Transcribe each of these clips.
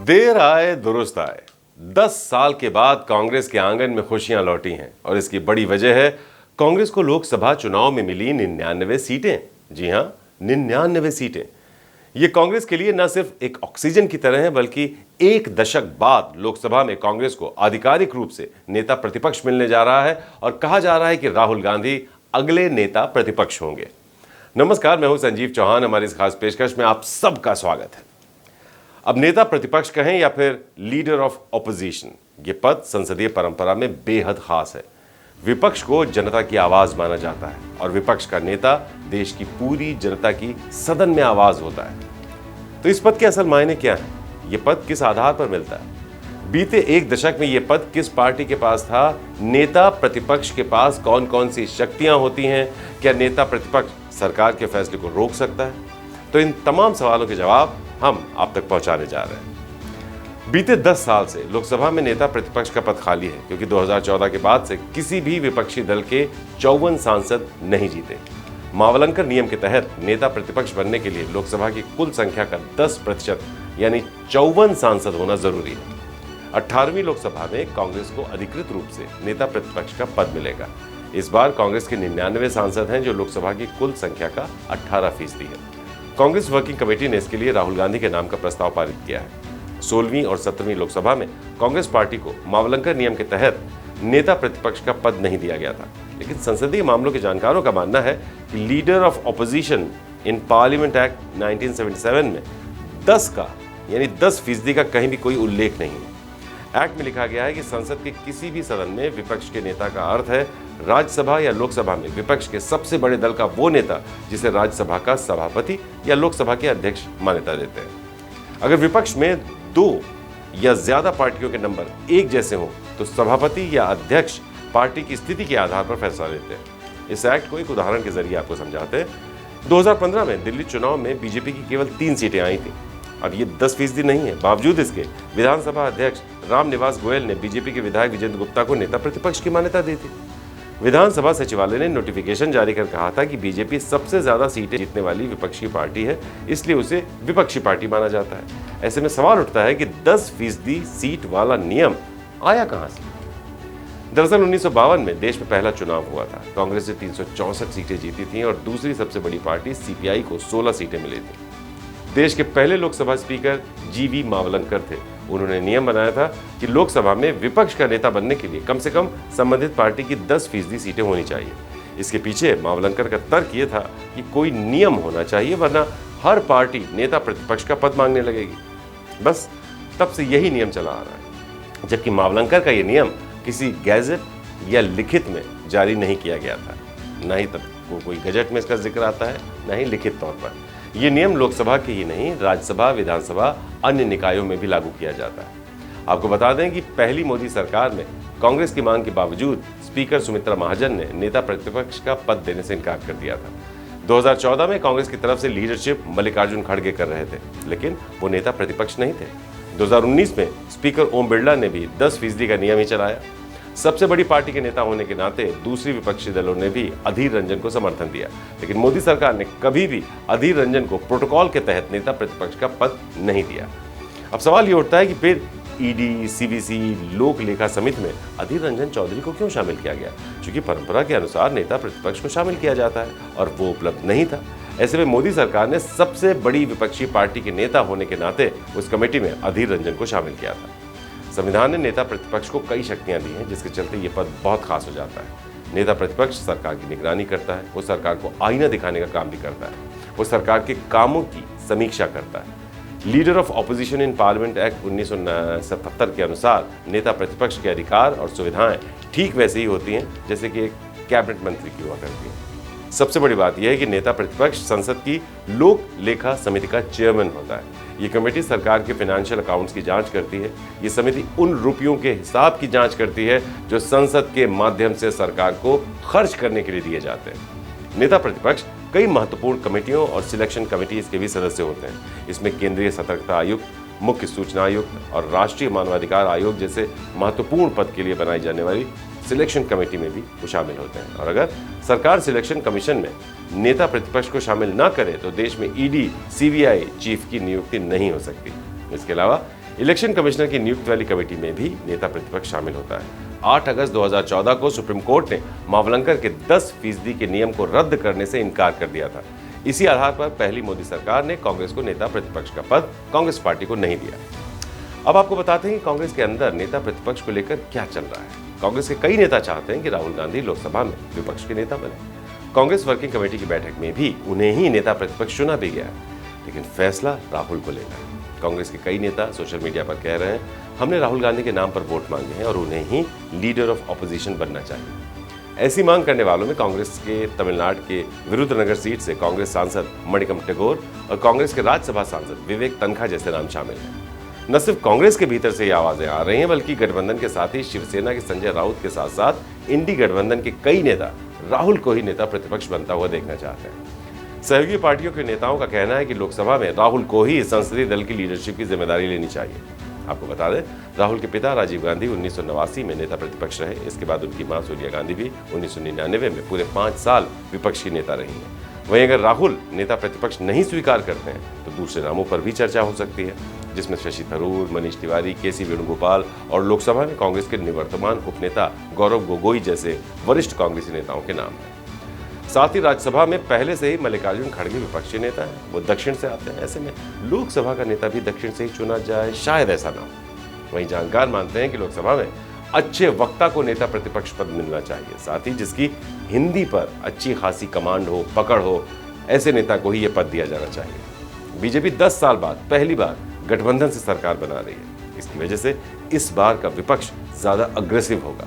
देर आए दुरुस्त आए। 10 साल के बाद कांग्रेस के आंगन में खुशियां लौटी हैं और इसकी बड़ी वजह है कांग्रेस को लोकसभा चुनाव में मिली 99 सीटें। जी हां, 99 सीटें। ये कांग्रेस के लिए न सिर्फ एक ऑक्सीजन की तरह है बल्कि एक दशक बाद लोकसभा में कांग्रेस को आधिकारिक रूप से नेता प्रतिपक्ष मिलने जा रहा है और कहा जा रहा है कि राहुल गांधी अगले नेता प्रतिपक्ष होंगे। नमस्कार, मैं हूं संजीव चौहान। हमारी इस खास पेशकश में आप सबका स्वागत है। अब नेता प्रतिपक्ष कहें या फिर लीडर ऑफ ऑपोजिशन, ये पद संसदीय परंपरा में बेहद खास है। विपक्ष को जनता की आवाज माना जाता है और विपक्ष का नेता देश की पूरी जनता की सदन में आवाज होता है। तो इस पद के असल मायने क्या है? ये पद किस आधार पर मिलता है? बीते एक दशक में यह पद किस पार्टी के पास था? नेता प्रतिपक्ष के पास कौन कौन सी शक्तियां होती हैं? क्या नेता प्रतिपक्ष सरकार के फैसले को रोक सकता है? तो इन तमाम सवालों के जवाब हम आप तक पहुंचाने जा रहे हैं। बीते 10 साल से लोकसभा में नेता प्रतिपक्ष का पद खाली है क्योंकि 2014 के बाद से किसी भी विपक्षी दल के 54 सांसद नहीं जीते। मावलंकर नियम के तहत नेता प्रतिपक्ष बनने के लिए लोकसभा की कुल संख्या का 10% यानी 54 सांसद होना जरूरी है। 18वीं लोकसभा में कांग्रेस को अधिकृत रूप से नेता प्रतिपक्ष का पद मिलेगा। इस बार कांग्रेस के 99 सांसद हैं जो लोकसभा की कुल संख्या का 18% है। कांग्रेस वर्किंग कमेटी ने इसके लिए राहुल गांधी के नाम का प्रस्ताव पारित किया है। 16वीं और 17वीं लोकसभा में कांग्रेस पार्टी को मावलंकर नियम के तहत नेता प्रतिपक्ष का पद नहीं दिया गया था, लेकिन संसदीय मामलों के जानकारों का मानना है कि leader of opposition in parliament act 1977 में 10 का यानी 10% का कहीं भी कोई उल्लेख नहीं है। एक्ट में लिखा गया है कि संसद के किसी भी सदन में विपक्ष के नेता का अर्थ है राज्यसभा या लोकसभा में विपक्ष के सबसे बड़े दल का वो नेता जिसे राज्यसभा का सभापति या लोकसभा के अध्यक्ष मान्यता देते हैं। अगर विपक्ष में 2 या ज्यादा पार्टियों के नंबर एक जैसे हों तो सभापति या अध्यक्ष पार्टी की स्थिति के आधार पर फैसला लेते हैं। इस एक्ट को एक उदाहरण के जरिए आपको समझाते हैं। 2015 में दिल्ली चुनाव में बीजेपी की केवल 3 सीटें आई थी। अब ये 10% नहीं है। बावजूद इसके विधानसभा अध्यक्ष रामनिवास गोयल ने बीजेपी के विधायक विजेंद्र गुप्ता को नेता प्रतिपक्ष की मान्यता दी थी। विधानसभा सचिवालय ने नोटिफिकेशन जारी कर कहा था कि बीजेपी सबसे ज्यादा सीटें जीतने वाली विपक्षी पार्टी है, इसलिए उसे विपक्षी पार्टी माना जाता है। ऐसे में सवाल उठता है कि 10% सीट वाला नियम आया कहां से? दरअसल 1952 में देश में पहला चुनाव हुआ था। कांग्रेस ने 364 सीटें जीती थी और दूसरी सबसे बड़ी पार्टी सीपीआई को 16 सीटें मिली थी। देश के पहले लोकसभा स्पीकर जीवी मावलंकर थे। उन्होंने नियम बनाया था कि लोकसभा में विपक्ष का नेता बनने के लिए कम से कम संबंधित पार्टी की 10% सीटें होनी चाहिए। इसके पीछे मावलंकर का तर्क ये था कि कोई नियम होना चाहिए वरना हर पार्टी नेता प्रतिपक्ष का पद मांगने लगेगी। बस तब से यही नियम चला आ रहा है, जबकि मावलंकर का ये नियम किसी गैजेट या लिखित में जारी नहीं किया गया था। न ही तब कोई गजट में इसका जिक्र आता है, न ही लिखित तौर पर। ये नियम लोकसभा के ही नहीं, राज्यसभा, विधानसभा, अन्य निकायों में भी लागू किया जाता है। आपको बता दें कि पहली मोदी सरकार में कांग्रेस की मांग के बावजूद स्पीकर सुमित्रा महाजन ने नेता प्रतिपक्ष का पद देने से इनकार कर दिया था। 2014 में कांग्रेस की तरफ से लीडरशिप मल्लिकार्जुन खड़गे कर रहे थे, लेकिन वो नेता प्रतिपक्ष नहीं थे। 2019 में स्पीकर ओम बिरला ने भी 10% का नियम ही चलाया। सबसे बड़ी पार्टी के नेता होने के नाते दूसरी विपक्षी दलों ने भी अधीर रंजन को समर्थन दिया, लेकिन मोदी सरकार ने कभी भी अधीर रंजन को प्रोटोकॉल के तहत नेता प्रतिपक्ष का पद नहीं दिया। अब सवाल ये उठता है कि फिर ईडी, सीवीसी, लोक लेखा समिति में अधीर रंजन चौधरी को क्यों शामिल किया गया? क्योंकि परंपरा के अनुसार नेता प्रतिपक्ष को शामिल किया जाता है और वो उपलब्ध नहीं था। ऐसे में मोदी सरकार ने सबसे बड़ी विपक्षी पार्टी के नेता होने के नाते उस कमेटी में अधीर रंजन को शामिल किया था। संविधान ने नेता प्रतिपक्ष को कई शक्तियां दी हैं, जिसके चलते ये पद बहुत खास हो जाता है। नेता प्रतिपक्ष सरकार की निगरानी करता है, वो सरकार को आईना दिखाने का काम भी करता है, वो सरकार के कामों की समीक्षा करता है। Leader of opposition in parliament act 1977 के अनुसार नेता प्रतिपक्ष के अधिकार और सुविधाएं ठीक वैसे ही होती हैं जैसे कि एक कैबिनेट मंत्री की हुआ करती है। सबसे बड़ी बात यह है कि नेता प्रतिपक्ष संसद की लोक लेखा समिति का चेयरमैन होता है। ये कमेटी सरकार के फाइनेंशियल अकाउंट्स की जांच करती है। ये समिति उन रुपयों के हिसाब की जांच करती है जो संसद के माध्यम से सरकार को खर्च करने के लिए दिए जाते हैं। नेता प्रतिपक्ष कई महत्वपूर्ण कमेटियों और सिलेक्शन कमेटीज के भी सदस्य होते हैं। इसमें केंद्रीय सतर्कता आयुक्त, मुख्य सूचना आयुक्त और राष्ट्रीय मानवाधिकार आयोग जैसे महत्वपूर्ण पद के लिए बनाई जाने वाली सिलेक्शन कमेटी में भी वो शामिल होते हैं। और अगर सरकार सिलेक्शन कमीशन में नेता प्रतिपक्ष को शामिल ना करे तो देश में ईडी, सीबीआई चीफ की नियुक्ति नहीं हो सकती। इसके अलावा इलेक्शन कमिश्नर की नियुक्ति वाली कमेटी में भी नेता प्रतिपक्ष शामिल होता है। 8 अगस्त 2014 को सुप्रीम कोर्ट ने मावलंकर के 10% के नियम को रद्द करने से इनकार कर दिया था। इसी आधार पर पहली मोदी सरकार ने कांग्रेस को नेता प्रतिपक्ष का पद कांग्रेस पार्टी को नहीं दिया। अब आपको बताते हैं कि कांग्रेस के अंदर नेता प्रतिपक्ष को लेकर क्या चल रहा है। कांग्रेस के कई नेता चाहते हैं कि राहुल गांधी लोकसभा में विपक्ष के नेता बने। कांग्रेस वर्किंग कमेटी की बैठक में भी उन्हें ही नेता प्रतिपक्ष चुना भी गया, लेकिन फैसला राहुल को लेना है। कांग्रेस के कई नेता सोशल मीडिया पर कह रहे हैं, हमने राहुल गांधी के नाम पर वोट मांगे हैं और उन्हें ही लीडर ऑफ ऑपोजिशन बनना चाहिए। ऐसी मांग करने वालों में कांग्रेस के तमिलनाडु के विरुद्धनगर सीट से कांग्रेस सांसद मणिकम टेगोर और कांग्रेस के राज्यसभा सांसद विवेक तनखा जैसे नाम शामिल हैं। न सिर्फ कांग्रेस के भीतर से ये आवाजें आ रही हैं, बल्कि गठबंधन के साथ ही शिवसेना के संजय राउत के साथ साथ इंडी गठबंधन के कई नेता राहुल को ही नेता प्रतिपक्ष बनता हुआ देखना चाहते हैं। सहयोगी पार्टियों के नेताओं का कहना है कि लोकसभा में राहुल को ही संसदीय दल की लीडरशिप की जिम्मेदारी लेनी चाहिए। आपको बता दें, राहुल के पिता राजीव गांधी 1989 में नेता प्रतिपक्ष रहे। इसके बाद उनकी मां सोनिया गांधी भी 1999 में पूरे 5 साल विपक्ष की नेता रही हैं। वहीं अगर राहुल नेता प्रतिपक्ष नहीं स्वीकार करते हैं तो दूसरे नामों पर भी चर्चा हो सकती है, जिसमें शशि थरूर, मनीष तिवारी, केसी वेणुगोपाल और लोकसभा में कांग्रेस के निवर्तमान उपनेता गौरव गोगोई जैसे वरिष्ठ कांग्रेसी नेताओं के नाम हैं। साथ ही राज्यसभा में पहले से ही मल्लिकार्जुन खड़गे विपक्षी नेता हैं, वो दक्षिण से आते हैं। ऐसे में लोकसभा का नेता भी दक्षिण से ही चुना जाए, शायद ऐसा ना हो। वहीं जानकार मानते हैं कि लोकसभा में अच्छे वक्ता को नेता प्रतिपक्ष पद मिलना चाहिए, साथ ही जिसकी हिंदी पर अच्छी खासी कमांड हो, पकड़ हो, ऐसे नेता को ही यह पद दिया जाना चाहिए। बीजेपी 10 साल बाद पहली बार गठबंधन से सरकार बना रही है। इसकी वजह से इस बार का विपक्ष ज्यादा अग्रेसिव होगा।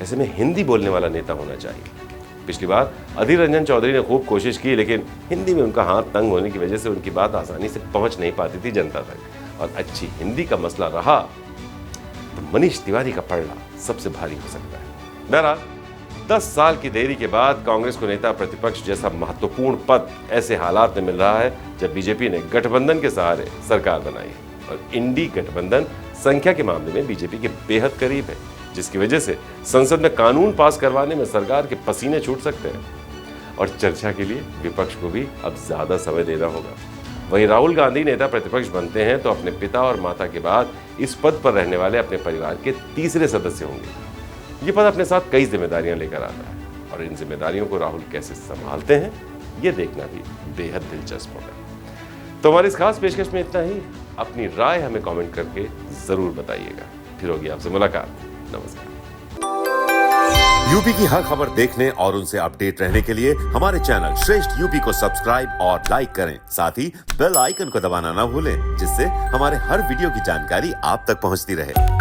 ऐसे में हिंदी बोलने वाला नेता होना चाहिए। पिछली बार अधीर रंजन चौधरी ने खूब कोशिश की, लेकिन हिंदी में उनका हाथ तंग होने की वजह से उनकी बात आसानी से पहुंच नहीं पाती थी जनता तक, और अच्छी हिंदी का मसला रहा तो मनीष तिवारी का पलड़ा सबसे भारी हो सकता है। बहरहाल 10 साल की देरी के बाद कांग्रेस को नेता प्रतिपक्ष जैसा महत्वपूर्ण पद ऐसे हालात में मिल रहा है जब बीजेपी ने गठबंधन के सहारे सरकार बनाई है और इंडी गठबंधन संख्या के मामले में बीजेपी के बेहद करीब है, जिसकी वजह से संसद में कानून पास करवाने में सरकार के पसीने छूट सकते हैं और चर्चा के लिए विपक्ष को भी अब ज्यादा समय देना होगा। वहीं राहुल गांधी नेता प्रतिपक्ष बनते हैं तो अपने पिता और माता के बाद इस पद पर रहने वाले अपने परिवार के तीसरे सदस्य होंगे। ये पद अपने साथ कई जिम्मेदारियां लेकर आता है और इन जिम्मेदारियों को राहुल कैसे संभालते हैं ये देखना भी बेहद दिलचस्प होगा। तो हमारी इस खास पेशकश में इतना ही। अपनी राय हमें कमेंट करके जरूर बताइएगा। फिर होगी आपसे मुलाकात। नमस्कार। यूपी की हर खबर देखने और उनसे अपडेट रहने के लिए हमारे चैनल श्रेष्ठ यूपी को सब्सक्राइब और लाइक करें। साथ ही बेल आइकन को दबाना ना भूलें, जिससे हमारे हर वीडियो की जानकारी आप तक पहुंचती रहे।